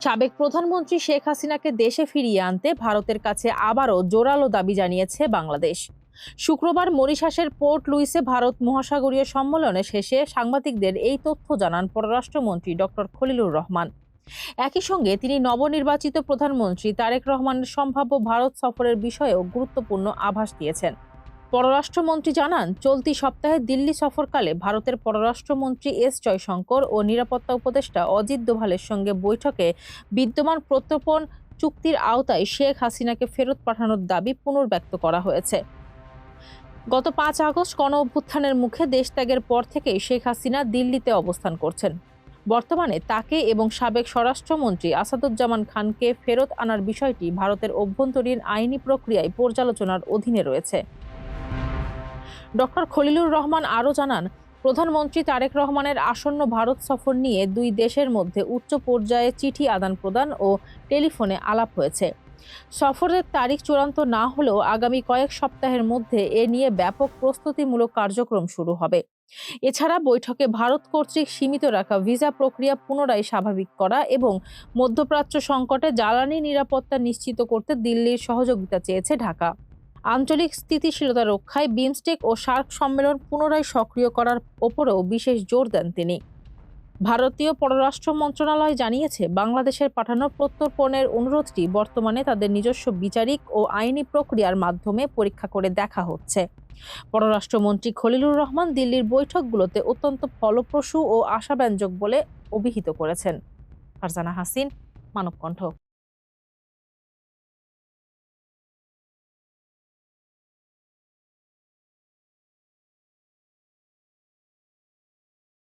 সাবেক প্রধানমন্ত্রী শেখ হাসিনাকে দেশে ফিরিয়ে আনতে ভারতের কাছে আবারও জোরালো দাবি জানিয়েছে বাংলাদেশ। শুক্রবার মরিশাসের পোর্ট লুইসে ভারত মহাসাগরীয় সম্মেলনে শেষে সাংবাদিকদের এই তথ্য জানান পররাষ্ট্রমন্ত্রী ডক্টর খলিলুর রহমান। একই সঙ্গে তিনি নবনির্বাচিত প্রধানমন্ত্রী তারেক রহমানের সম্ভাব্য ভারত সফরের বিষয়েও গুরুত্বপূর্ণ আভাস দিয়েছেন। পররাষ্ট্রমন্ত্রী জানান, চলতি সপ্তাহে দিল্লি সফরকালে ভারতের পররাষ্ট্রমন্ত্রী এস জয়শঙ্কর ও নিরাপত্তা উপদেষ্টা অজিত দোভালের সঙ্গে বৈঠকে বিদ্যমান প্রত্যর্পণ চুক্তির আওতায় শেখ হাসিনাকে ফেরত পাঠানোর দাবি পুনর্ব্যক্ত করা হয়েছে। গত ৫ আগস্ট গণঅভ্যুত্থানের মুখে দেশত্যাগের পর থেকেই শেখ হাসিনা দিল্লিতে অবস্থান করছেন। বর্তমানে তাকে এবং সাবেক স্বরাষ্ট্রমন্ত্রী আসাদুজ্জামান খানকে ফেরত আনার বিষয়টি ভারতের অভ্যন্তরীণ আইনি প্রক্রিয়ায় পর্যালোচনার অধীনে রয়েছে। ডক্টর খলিলুর রহমান আরও জানান, প্রধানমন্ত্রী তারেক রহমানের আসন্ন ভারত সফর নিয়ে দুই দেশের মধ্যে উচ্চ পর্যায়ে চিঠি আদান প্রদান ও টেলিফোনে আলাপ হয়েছে। সফরের তারিখ চূড়ান্ত না হলেও আগামী কয়েক সপ্তাহের মধ্যে এ নিয়ে ব্যাপক প্রস্তুতিমূলক কার্যক্রম শুরু হবে। এছাড়া বৈঠকে ভারত কর্তৃক সীমিত রাখা ভিসা প্রক্রিয়া পুনরায় স্বাভাবিক করা এবং মধ্যপ্রাচ্য সংকটে জ্বালানি নিরাপত্তা নিশ্চিত করতে দিল্লির সহযোগিতা চেয়েছে ঢাকা। আঞ্চলিক স্থিতিশীলতা রক্ষায় বিমস্টেক ও সার্ক সম্মেলন পুনরায় সক্রিয় করার ওপরেও বিশেষ জোর দেন তিনি। ভারতীয় পররাষ্ট্র মন্ত্রণালয় জানিয়েছে, বাংলাদেশের পাঠানো প্রত্যর্পণের অনুরোধটি বর্তমানে তাদের নিজস্ব বিচারিক ও আইনি প্রক্রিয়ার মাধ্যমে পরীক্ষা করে দেখা হচ্ছে। পররাষ্ট্রমন্ত্রী খলিলুর রহমান দিল্লির বৈঠকগুলোতে অত্যন্ত ফলপ্রসূ ও আশাব্যঞ্জক বলে অভিহিত করেছেন। ফারজানা হাসিন, মানবকণ্ঠ।